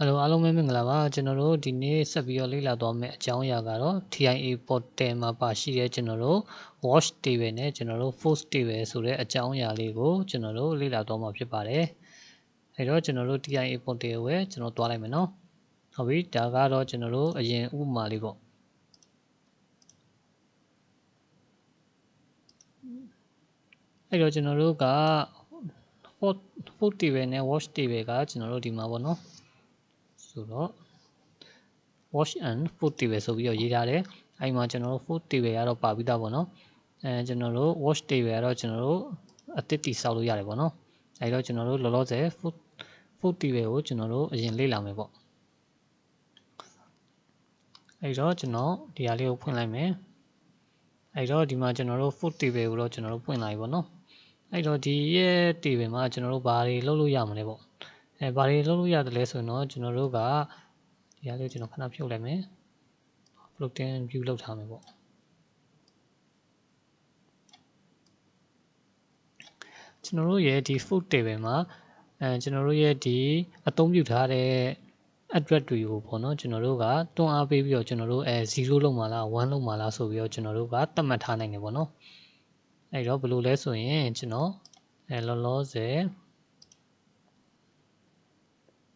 Hello အားလုံးပဲမင်္ဂလာပါကျွန်တော်တို့ဒီနေ့ဆက်ပြီးတော့လေ့လာသွားမယ့်အကြောင်းအရာကတော့ TIA portal မှာပါရှိတဲ့ကျွန်တော်တို့ watch table နဲ့ကျွန်တော်တို့ force table ဆိုတဲ့အကြောင်းအရာလေးကိုကျွန်တော်တို့လေ့လာသွားမှာဖြစ်ပါတယ်အဲတော့ကျွန်တော်တို့ TIA portal ကိုပဲကျွန်တော်သွားလိုက်မယ်နော်ဟုတ်ပြီဒါကတော့ကျွန်တော်တို့အရင်ဥပမာလေးပေါ့အဲတော့ကျွန်တော်တို့က force table နဲ့ watch table ကကျွန်တော်တို့ဒီမှာပေါ့နော်ဆိုတော့ watch and food table ဆိုပြီးတော့ရေးထားတယ်အဲ့မှာကျွန်တော်တို့ food table ကတော့ပါပြီးသားပေါ့နော်ကျွန်တော်တို့ watch table ကတော့ကျွန်တော်တို့အသစ်တိဆောက်လို့ရတယ်ပေါ့နော်အဲ့တော့ကျွန်တော်တို့လောလောဆယ် food table ကိုကျွန်တော်တို့အရင်လေ့လာမယ်ပေါ့အဲ့တော့ကျွန်တော်ဒီဟာလေးကိုဖွင့်လိုက်မယ်အဲ့တော့ဒီမှာကျွန်တော်တို့ food table ကိုတော့ကျွန်တော်တို့ဖွင့်လိုက်ပေါ့နော်အဲ့တော့ဒီရဲ့ table မှာကျွန်တော်တို့ဘာတွေလုပ်လို့ရမလဲပေါ့ဘာတွေလုပ်လို့ရတယ်လဲဆိုရင်တော့ကျွန်တော်တို့ကဒီဟာလေးကျွန်တော်ခဏဖြုတ်လိုက်မယ် floating view လောက်ထားမယ်ပေါ့ကျွန်တော်တို့ရဲ့ဒီ food table မှာကျွန်တော်တို့ရဲ့ဒီအသုံးပြုထားတဲ့ address တွေကိုပေါ့နော်ကျွန်တော်တို့ကတွန်းအားပေးပြီးတော့ကျွန်တော်တို့0လောက်မှာလား1လောက်မှာလားဆိုပြီးတော့ကျွန်တော်တို့ကသတ်မှတ်ထားနိုင်တယ်ပေါ့နော်အဲ့တော့ဘယ်လိုလဲဆိုရင်ကျွန်တော်လောလောဆယ်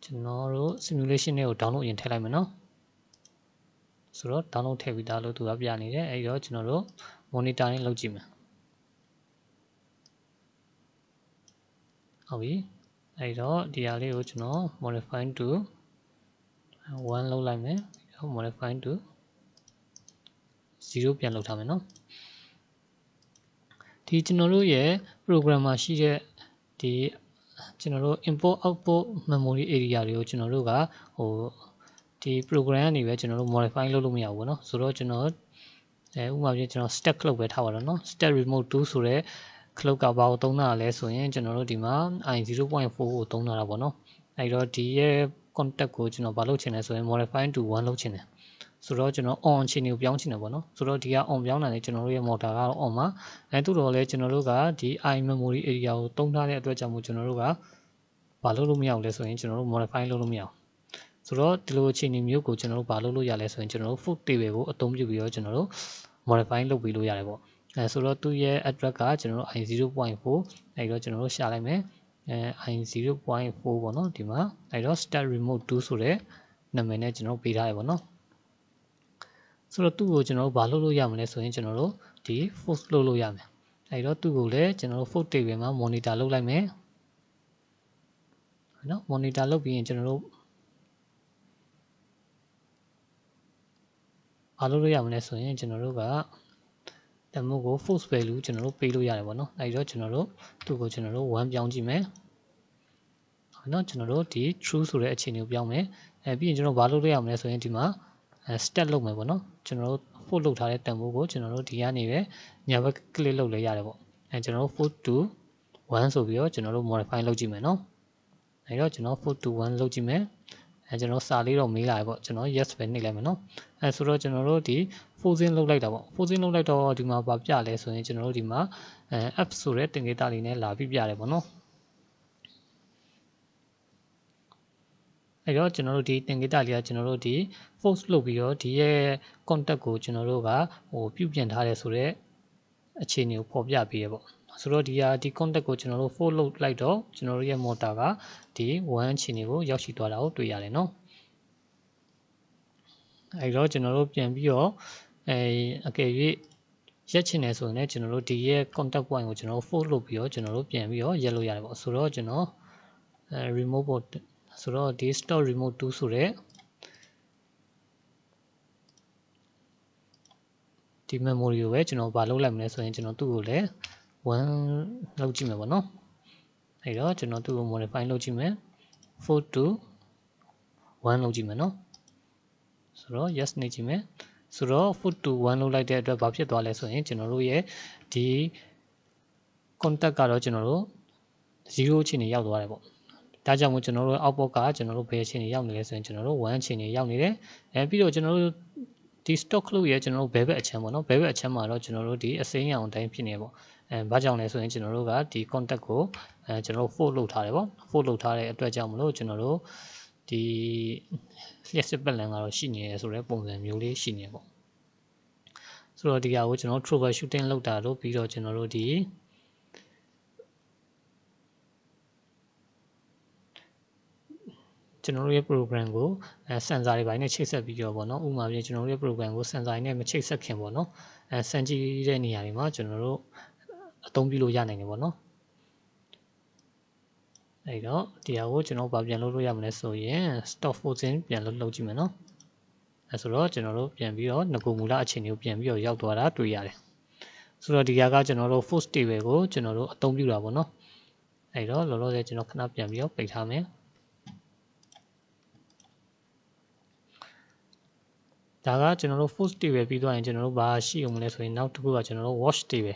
ကျွန်တော်တို့ simulation တွေကို download ရင်ထည့်လိုက်မယ်နော်ဆိုတော့ download ထည့်ပြီးသားလို့သူကပြနေတယ်အဲ့တော့ကျွန်တော်တို့ monitoring လုပ်ကြည့်မယ်ဟုတ်ပြီအဲ့တော့ဒီဟာလေးကိုကျွန်တော် modify to 1လုပ်လိုက်မယ် modify to 0ပြန်လုပ်ထားမယ်နော်ဒီကျွန်တော်တို့ရဲ့ program မှာရှိတဲ့ဒီကျွန်တော်တို့ import output memory area တွေကိုကျွန်တော်တို့ကဒီ program ကနေပဲကျွန်တော်တို့ modify လုပ်လို့မရဘူးเนาะဆိုတော့ကျွန်တော်ဥပမာပြကျွန်တော် stack cloud ပဲထားပါတော့เนาะ stack remote 2ဆိုတဲ့ cloud ကဘာကိုသုံးတာလဲဆိုရင်ကျွန်တော်တို့ဒီမှာ i0.4 ကိုသုံးတာပါเนาะအဲ့တော့ဒီရဲ့ contact ကိုကျွန်တော်ဘာလုပ်ချင်လဲဆိုရင် modify to 1လုပ်ချင်တယ်ဆိုတော့ကျွန်တော် on အခြေအနေကိုပြောင်းချင်တယ်ပေါ့နော်ဆိုတော့ဒီက on ပြောင်းတာလေကျွန်တော်တို့ရဲ့ motor ကတော့ on မှာသို့တော်လည်းကျွန်တော်တို့ကဒီ i memory area ကိုသုံးထားတဲ့အတွက်ကြောင့်မို့ကျွန်တော်တို့ကဘာလုပ်လို့မရဘူးလဲဆိုရင်ကျွန်တော်တို့ modify လုပ်လို့မရဘူးဆိုတော့ဒီလိုအခြေအနေမျိုးကိုကျွန်တော်တို့ဘာလုပ်လို့ရလဲဆိုရင်ကျွန်တော်တို့ food table ကိုအသုံးပြုပြီးတော့ကျွန်တော်တို့ modify လုပ်ပြီးလို့ရတယ်ပေါ့ဆိုတော့သူ့ရဲ့ address ကကျွန်တော်တို့ i0.4 အဲ့တော့ကျွန်တော်တို့ရှာလိုက်မယ်i0.4 ပေါ့နော်ဒီမှာအဲ့တော့ start remote 2ဆိုတဲ့နာမည်နဲ့ကျွန်တော်ပေးထားရပါတော့ဆိုတော့သူ့ကိုကျွန်တော်တို့ဘာလုပ်လို့ရမလဲဆိုရင်ကျွန်တော်တို့ဒီ force လုပ်လို့ရမယ်အဲ့တော့သူ့ကိုလည်းကျွန်တော်တို့ force table မှာ monitor လုပ်လိုက်မယ်နော် monitor လုပ်ပြီးရင်ကျွန်တော်တို့ဘာလုပ်လို့ရမလဲဆိုရင်ကျွန်တော်တို့ကတမို့ကို force value ကျွန်တော်တို့ပေးလို့ရတယ်ပေါ့နော်အဲ့တော့ကျွန်တော်တို့သူ့ကိုကျွန်တော်တို့1ပြောင်းကြည့်မယ်နော်ကျွန်တော်တို့ဒီ true ဆိုတဲ့အခြေအနေကိုပြောင်းမယ်ပြီးရင်ကျွန်တော်ဘာလုပ်လို့ရမလဲဆိုရင်ဒီမှာstep လုပ်မယ်ပေါ့နော်ကျွန်တော်တို့ force လုပ်ထားတဲ့တန်ဖိုးကိုကျွန်တော်တို့ဒီကနေပဲညာဘက် click လုပ်လဲရတယ်ပေါ့ကျွန်တော်တို့ force to 1ဆိုပြီးတော့ကျွန်တော်တို့ modify လုပ်ကြည့်မယ်နော်အဲ့တော့ကျွန်တော် force to 1လုပ်ကြည့်မယ်ကျွန်တော်စာလေးတော့မေးလာပေါ့ကျွန်တော် yes ပဲနှိပ်လိုက်မယ်နော်ဆိုတော့ကျွန်တော်တို့ဒီ forcing လုပ်လိုက်တာပေါ့ forcing လုပ်လိုက်တော့ဒီမှာဘာပြလဲဆိုရင်ကျွန်တော်တို့ဒီမှာapp ဆိုတဲ့တင်ကေတလေးနဲ့လာပြီးပြတယ်ပေါ့နော်အဲ့တော့ကျွန်တော်တို့ဒီတင်ကေတလေးကကျွန်တော်တို့ဒီ force လုပ်ပြီးတော့ဒီရဲ့ contact ကိုကျွန်တော်တို့ကပြုပြင်ထားတယ်ဆိုတော့အခြေအနေကိုပေါ်ပြပေးရပေါ့ဆိုတော့ဒီ contact ကိုကျွန်တော်တို့ force လုပ်လိုက်တော့ကျွန်တော်တို့ရဲ့ motor ကဒီ1အခြေအနေကိုရောက်ရှိသွားတာကိုတွေ့ရတယ်နော်အဲ့တော့ကျွန်တော်တို့ပြန်ပြီးတော့အကယ်၍ရက်ချင်တယ်ဆိုရင်လည်းကျွန်တော်တို့ဒီရဲ့ contact point ကိုကျွန်တော်တို့ force လုပ်ပြီးတော့ကျွန်တော်တို့ပြန်ပြီးတော့ရက်လို့ရတယ်ပေါ့ဆိုတော့ကျွန်တော်remote ပေါ့ဆိုတော့ဒီ stop remote 2ဆိုတဲ့ဒီ memory ကိုပဲကျွန်တော်ဘာလုပ်လိုက်မလဲဆိုရင်ကျွန်တော်သူ့ကိုလည်း1လုပ်ကြည့်မယ်ပေါ့နော်အဲ့တော့ကျွန်တော်သူ့ကို modify လုပ်ကြည့်မယ်4 to 1လုပ်ကြည့်မယ်နော်ဆိုတော့ yes နေကြည့်မယ်ဆိုတော့ 4 to 1လုပ်လိုက်တဲ့အတွက်ဘာဖြစ်သွားလဲဆိုရင်ကျွန်တော်တို့ရဲ့ဒီ contact ကတော့ကျွန်တော်တို့0အခြေအနေရောက်သွားတယ်ပေါ့ဒါကြောင့်မို့ကျွန်တော်တို့ output ကကျွန်တော်တို့ဘယ်အခြေအနေရောက်နေလဲဆိုရင်ကျွန်တော်တို့1အခြေအနေရောက်နေတယ်ပြီးတော့ကျွန်တော်တို့ဒီ stock cloud ရဲ့ကျွန်တော်တို့ဘယ်ဘက်အချမ်းပေါ့နော်ဘယ်ဘက်အချမ်းမှာတော့ကျွန်တော်တို့ဒီအစိမ်းရောင်တိုင်းဖြစ်နေပေါ့ဘာကြောင့်လဲဆိုရင်ကျွန်တော်တို့ကဒီ contact ကိုကျွန်တော်တို့ force လုပ်ထားတယ်ပေါ့ force လုပ်ထားတဲ့အတွက်ကြောင့်မလို့ကျွန်တော်တို့ ဒီလျှက်စစ်ပတ်လန်ကတော့ရှိနေတယ်ဆိုတော့ပုံစံမျိုးလေးရှိနေပေါ့ဆိုတော့ဒီဟာကိုကျွန်တော် troubleshooting လုပ်တာလို့ပြီးတော့ကျွန်တော်တို့ဒီကျွန်တော်တို့ရဲ့ program ကိုsensor တွေပိုင်းနဲ့ချိတ်ဆက်ပြီးတော့ပေါ့နော်ဥပမာပြကျွန်တော်တို့ရဲ့ program ကို sensor နဲ့မချိတ်ဆက်ခင်ပေါ့နော်စမ်းကြည့်တဲ့နေရာတွေမှာကျွန်တော်တို့အသုံးပြုလို့ရနိုင်တယ်ပေါ့နော်အဲ့တော့ဒီဟာကိုကျွန်တော်ဗာပြန်လုပ်လို့ရမလဲဆိုရင် stop forcing ပြန်လုပ်ကြည့်မယ်နော်အဲဆိုတော့ကျွန်တော်တို့ပြန်ပြီးတော့ငကိုမူလအခြေအနေကိုပြန်ပြီးတော့ရောက်သွားတာတွေ့ရတယ်ဆိုတော့ဒီဟာကကျွန်တော်တို့ force table ကိုကျွန်တော်တို့အသုံးပြုတာပေါ့နော်အဲ့တော့လောလောဆယ်ကျွန်တော်ခဏပြန်ပြီးတော့ပိတ်ထားမယ်ဒါကကျွန်တော်တို့ force table ပြီးသွားရင်ကျွန်တော်တို့ဘာရှိအောင်မလဲဆိုရင်နောက်တစ်ခုကကျွန်တော်တို့ watch table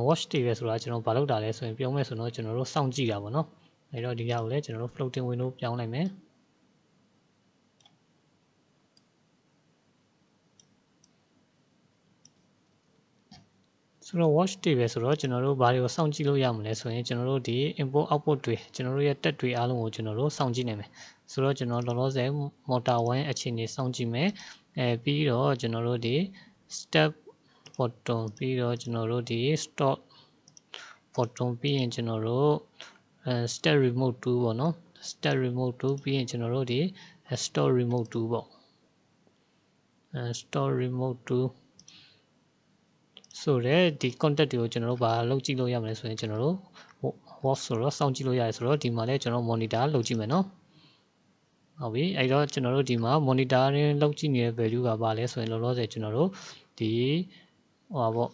watch table ဆိုတာကျွန်တော်ဘာလုပ်တာလဲဆိုရင်ပြောမယ်ဆိုတော့ကျွန်တော်တို့စောင့်ကြည့်တာပေါ့နော်အဲ့တော့ဒီဟာကိုလည်းကျွန်တော်တို့ floating window ပြောင်းလိုက်မယ်ဆိုတော့ watch table ဆိုတော့ကျွန်တော်တို့ဘာတွေကိုစောင့်ကြည့်လို့ရမလဲဆိုရင်ကျွန်တော်တို့ဒီ input output တွေကျွန်တော်တို့ရဲ့တက်တွေအားလုံးကိုကျွန်တော်တို့စောင့်ကြည့်နိုင်မယ်ဆိုတော့ကျွန်တော်လောလောဆယ် motor 1အခြေအနေစောင့်ကြည့်မယ်ပြီးတော့ကျွန်တော်တို့ဒီ step button ပြီးတော့ကျွန်တော်တို့ဒီ stop button ပြီးရင်ကျွန်တော်တို့step remote 2ပေါ့နော် step remote 2ပြီးရင်ကျွန်တော်တို့ဒီ stop remote 2ပေါ့stop remote 2ဆိုတော့ဒီ contact တွေကိုကျွန်တော်တို့ဘာလုပ်ကြည့်လို့ရမလဲဆိုရင်ကျွန်တော်တို့ watch ဆိုတော့စောင့်ကြည့်လို့ရတယ်ဆိုတော့ဒီမှာလည်းကျွန်တော် monitor လုပ်ကြည့်မယ်နော်ဟုတ်ပြီအဲ့တော့ကျွန်တော်တို့ဒီမှာ monitoring လုပ်ကြည့်နေတဲ့ value ကဘာလဲဆိုရင်လောလောဆယ်ကျွန်တော်တို့ဒီဟိုပါပေါ့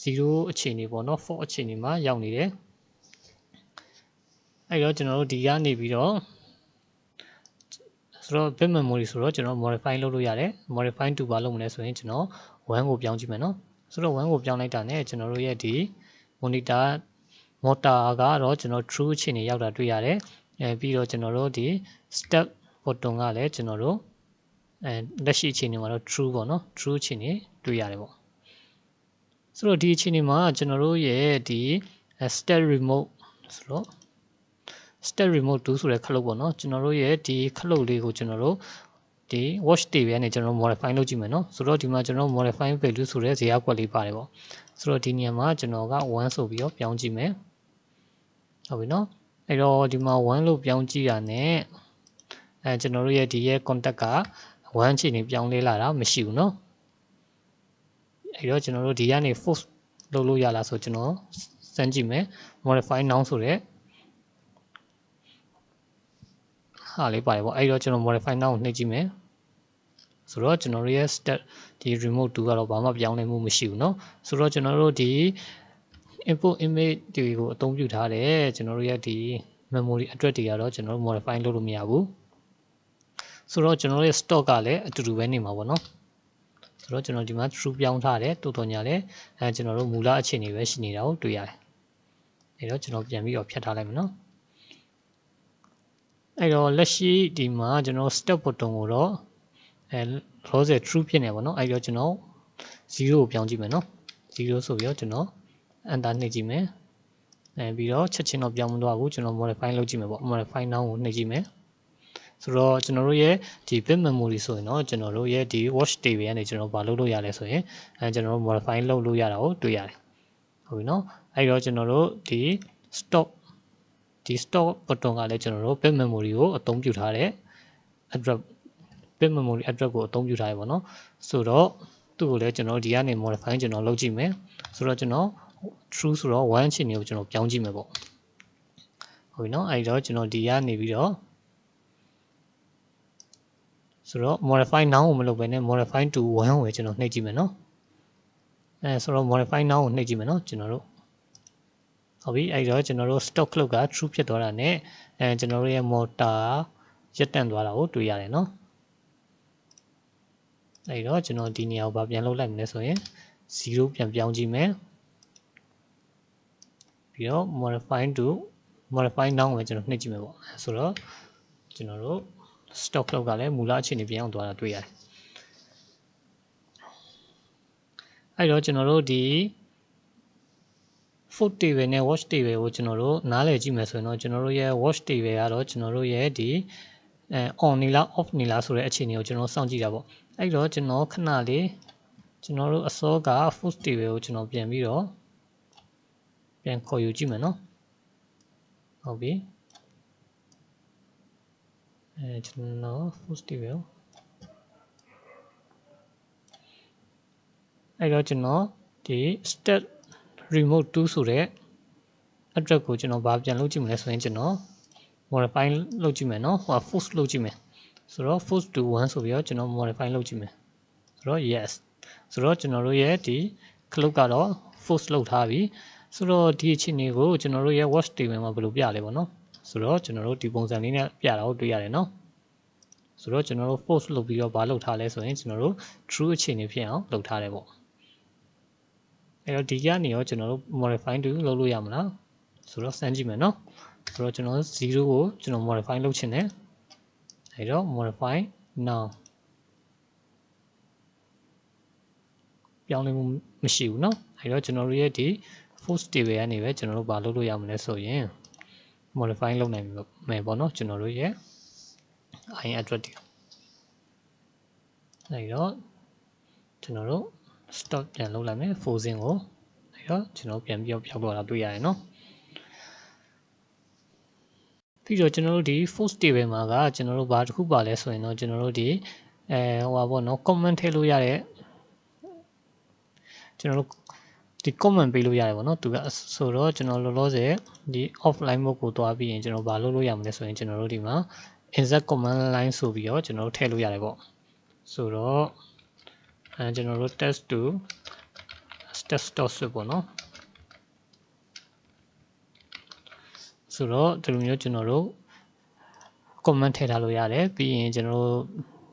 0အခြေအနေပေါ့နော်4အခြေအနေမှာရောက်နေတယ်အဲ့တော့ကျွန်တော်တို့ဒီကနေပြီးတော့ဆိုတော့ bit memory ဆိုတော့ကျွန်တော် modify လုပ်လို့ရတယ် modify to ဘာလုပ်မလဲဆိုရင်ကျွန်တော်1ကိုပြောင်းကြည့်မယ်နော်ဆိုတော့1ကိုပြောင်းလိုက်တာနဲ့ကျွန်တော်တို့ရဲ့ဒီ motor ကတော့ကျွန်တော် true အခြေအနေရောက်တာတွေ့ရတယ်ပြီးတော့ကျွန်တော်တို့ဒီ step button ကလည်းကျွန်တော်တို့လက်ရှိအခြေအနေမှာတော့ true ပေါ့နော် true အခြေအနေတွေ့ရတယ်ပေါ့ဆိုတော့ဒီအခြေအနေမှာကျွန်တော်တို့ရဲ့ဒီ step remote ဆိုတော့ step remote 2ဆိုတဲ့ခလုတ်ပေါ့နော်ကျွန်တော်တို့ရဲ့ဒီခလုတ်လေးကိုကျွန်တော်တို့ဒီ watch table နဲ့ကျွန်တော် modify လုပ်ကြည့်မယ်နော်ဆိုတော့ဒီမှာကျွန်တော် modify value ဆိုတဲ့ဇယားကွက်လေးပါတယ်ပေါ့ဆိုတော့ဒီနေရာမှာကျွန်တော်က1ဆိုပြီးတော့ပြောင်းကြည့်မယ်ဟုတ်ပြီနော်အဲ့တော့ဒီမှာ1လို့ပြောင်းကြည့်ရနဲ့ကျွန်တော်တို့ရဲ့ဒီရဲ့ contact က1အခြေအနေပြောင်းလဲလာတာမရှိဘူးနော်အဲ့တော့ကျွန်တော်တို့ဒီကနေ force လုပ်လို့ရလားဆိုကျွန်တော်စမ်းကြည့်မယ် modify now ဆိုတဲ့ဟာလေးပါတယ်ပေါ့အဲ့တော့ကျွန်တော် modify now ကိုနှိပ်ကြည့်မယ်ဆိုတော့ကျွန်တော်တို့ရဲ့ step ဒီ remote 2ကတော့ဘာမှပြောင်းလဲမှုမရှိဘူးเนาะဆိုတော့ကျွန်တော်တို့ဒီ input image တွေကိုအသုံးပြုထားတယ်ကျွန်တော်တို့ရဲ့ဒီ memory address တွေကတော့ကျွန်တော်တို့ modify လုပ်လို့မရဘူးဆိုတော့ကျွန်တော်တို့ရဲ့ stock ကလည်းအတူတူပဲနေမှာပေါ့เนาะဆိုတော့ကျွန်တော်ဒီမှာ true ပြောင်းထားတယ်တိုးတော်ညာလဲကျွန်တော်တို့မူလအခြေအနေပဲရှိနေတာကိုတွေ့ရတယ်အဲ့တော့ကျွန်တော်ပြန်ပြီးတော့ဖြတ်ထားလိုက်မယ်เนาะအဲ့တော့လက်ရှိဒီမှာကျွန်တော် step button ကိုတော့လောဆယ် true ဖြစ်နေပါတော့အဲ့တော့ကျွန်တော်0ကိုပြောင်းကြည့်မယ်နော်0ဆိုပြီးတော့ကျွန်တော် enter နှိပ်ကြည့်မယ်ပြီးတော့ချက်ချင်းတော့ပြောင်းမသွားဘူးကျွန်တော် modify လုပ်ကြည့်မယ်ပေါ့ modify now ကိုနှိပ်ကြည့်မယ်ဆိုတော့ကျွန်တော်တို့ရဲ့ဒီ bit memory ဆိုရင်တော့ကျွန်တော်တို့ရဲ့ဒီ watch table ကနေကျွန်တော်ဘာလုပ်လို့ရလဲဆိုရင်ကျွန်တော်တို့ modify လုပ်လို့ရတာကိုတွေ့ရတယ်ဟုတ်ပြီနော်အဲ့တော့ကျွန်တော်တို့ဒီ stop button ကလည်းကျွန်တော်တို့ bit memory ကိုအသုံးပြုထားတဲ့ address bit memory address ကိုအသုံးပြုထားရပါတော့ဆိုတော့သူ့ကိုလည်းကျွန်တော်ဒီကနေ modify ကျွန်တော်လုပ်ကြည့်မယ်ဆိုတော့ကျွန်တော် true ဆိုတော့1အခြေအနေကိုကျွန်တော်ပြောင်းကြည့်မယ်ပေါ့ဟုတ်ပြီနော်အဲ့တော့ကျွန်တော်ဒီကနေပြီးတော့ဆိုတော့ modify now ကိုမလုပ်ဘဲနဲ့ modify to 1ကိုပဲကျွန်တော်နှိပ်ကြည့်မယ်နော်ဆိုတော့ modify now ကိုနှိပ်ကြည့်မယ်နော်ကျွန်တော်တို့ဟုတ်ပြီအဲ့တော့ကျွန်တော်တို့ stock clock က true ဖြစ်သွားတာနဲ့ကျွန်တော်တို့ရဲ့ motor ရပ်တန့်သွားတာကိုတွေ့ရတယ်နော်အဲ့တော့ကျွန်တော်ဒီနေရာကိုပြန်လုပ်လိုက်မလဲဆိုရင်0ပြန်ပြောင်းကြည့်မယ်ပြီးတော့ modify now ကိုကျွန်တော်နှိပ်ကြည့်မယ်ပေါ့ဆိုတော့ကျွန်တော်တို့ stock clock ကလည်းမူလအခြေအနေပြန်အောင်သွားတာတွေ့ရတယ်အဲ့တော့ကျွန်တော်တို့ဒီ foot table နဲ့ watch table ကိုကျွန်တော်တို့နားလည်ကြည့်မယ်ဆိုရင်တော့ကျွန်တော်တို့ရဲ့ watch table ကတော့ကျွန်တော်တို့ရဲ့ဒီ on နေလား off နေလားဆိုတဲ့အခြေအနေကိုကျွန်တော်စောင့်ကြည့်တာပေါ့အဲ့တော့ကျွန်တော်ခဏလေးကျွန်တော်တို့အစောက force table ကိုကျွန်တော်ပြန်ပြီးတော့ပြန်ခေါ်ယူကြည့်မယ်နော်ဟုတ်ပြီကျွန်တော် force table အဲ့တော့ကျွန်တော်ဒီ step remote 2ဆိုတဲ့ address ကိုကျွန်တော်ဗာပြန်လုပ်ကြည့်မလဲဆိုရင်ကျွန်တော် modify လုပ်ကြည့်မယ်နော်ဟို force လုပ်ကြည့်မယ်ဆိုတော့ force to 1ဆိုပြီးတော့ကျွန်တော် modify လုပ်ကြည့်မယ်ဆိုတော့ yes ဆိုတော့ကျွန်တော်တို့ရဲ့ဒီ clock ကတော့ force လုပ်ထားပြီဆိုတော့ဒီအခြေအနေကိုကျွန်တော်တို့ရဲ့ watch table မှာဘယ်လိုပြလဲပေါ့နော်ဆိုတော့ကျွန်တော်တို့ဒီပုံစံလေးနဲ့ပြတာကိုတွေ့ရတယ်နော်ဆိုတော့ကျွန်တော်တို့ force လုပ်ပြီးတော့ဘာလုပ်ထားလဲဆိုရင်ကျွန်တော်တို့ true အခြေအနေဖြစ်အောင်လုပ်ထားတယ်ပေါ့အဲ့တော့ဒီကနေရောကျွန်တော်တို့ modify to လုပ်လို့ရမလားဆိုတော့စမ်းကြည့်မယ်နော်ဆိုတော့ကျွန်တော်0ကိုကျွန်တော် modify လုပ်ချင်တယ်အဲ့တော့ modify now ပြောင်းလဲမှုမရှိဘူးเนาะအဲ့တော့ကျွန်တော်တို့ရဲ့ဒီ force table ကနေပဲကျွန်တော်တို့ဘာလုပ်လို့ရမလဲဆိုရင် modify လုပ်နိုင်မယ်ပေါ့เนาะကျွန်တော်တို့ရဲ့ in address တွေအဲ့တော့ကျွန်တော်တို့ stop ပြန်လုပ်လိုက်မယ် forcing ကိုအဲ့တော့ကျွန်တော်ပြန်ပြီးပြောက်တော့တာတွေ့ရတယ်เนาะပြီးတော့ကျွန်တော်တို့ဒီ force table မှာကကျွန်တော်တို့ဘာတစ်ခုပါလဲဆိုရင်တော့ကျွန်တော်တို့ဒီဟိုပါပေါ့เนาะ comment ထည့်လို့ရတဲ့ကျွန်တော်တို့ဒီ comment ပေးလို့ရတယ်ပေါ့နော်သူကဆိုတော့ကျွန်တော်လောလောဆယ်ဒီ offline mode ကိုတွားပြီးရင်ကျွန်တော်ဘာလုပ်လို့ရမလဲဆိုရင်ကျွန်တော်တို့ဒီမှာ insert command line ဆိုပြီးတော့ကျွန်တော်တို့ထည့်လို့ရတယ်ပေါ့ဆိုတော့ကျွန်တော်တို့ test to test.switch ပေါ့နော်ဆိုတော့ဒီလိုမျိုးကျွန်တော်တို့ comment ထည့်ထားလို့ရတယ်ပြီးရင်ကျွန်တော်တို့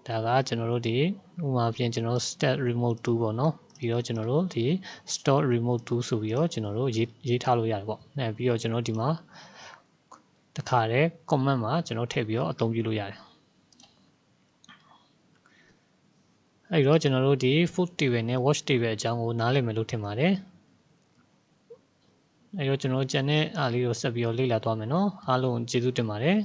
ဒါကကျွန်တော်တို့ဒီဥပမာဖြင့်ကျွန်တော် step remote 2ပေါ့နော်ပြီးတော့ကျွန်တော်တို့ဒီ store remote 2ဆိုပြီးတော့ကျွန်တော်တို့ရေးထားလို့ရတယ်ပေါ့ပြီးတော့ကျွန်တော်ဒီမှာတခါတည်း comment မှာကျွန်တော်ထည့်ပြီးတော့အသုံးပြုလို့ရတယ်အဲ့တော့ကျွန်တော်တို့ဒီ force table နဲ့ watch table အကြောင်းကိုနားလည်မယ်လို့ထင်ပါတယ်အဲ့တော့ကျွန်တော်ကျန်တဲ့အားလေးကိုဆက်ပြီးတော့လေ့လာသွားမယ်နော်အားလုံးကျေးဇူးတင်ပါတယ်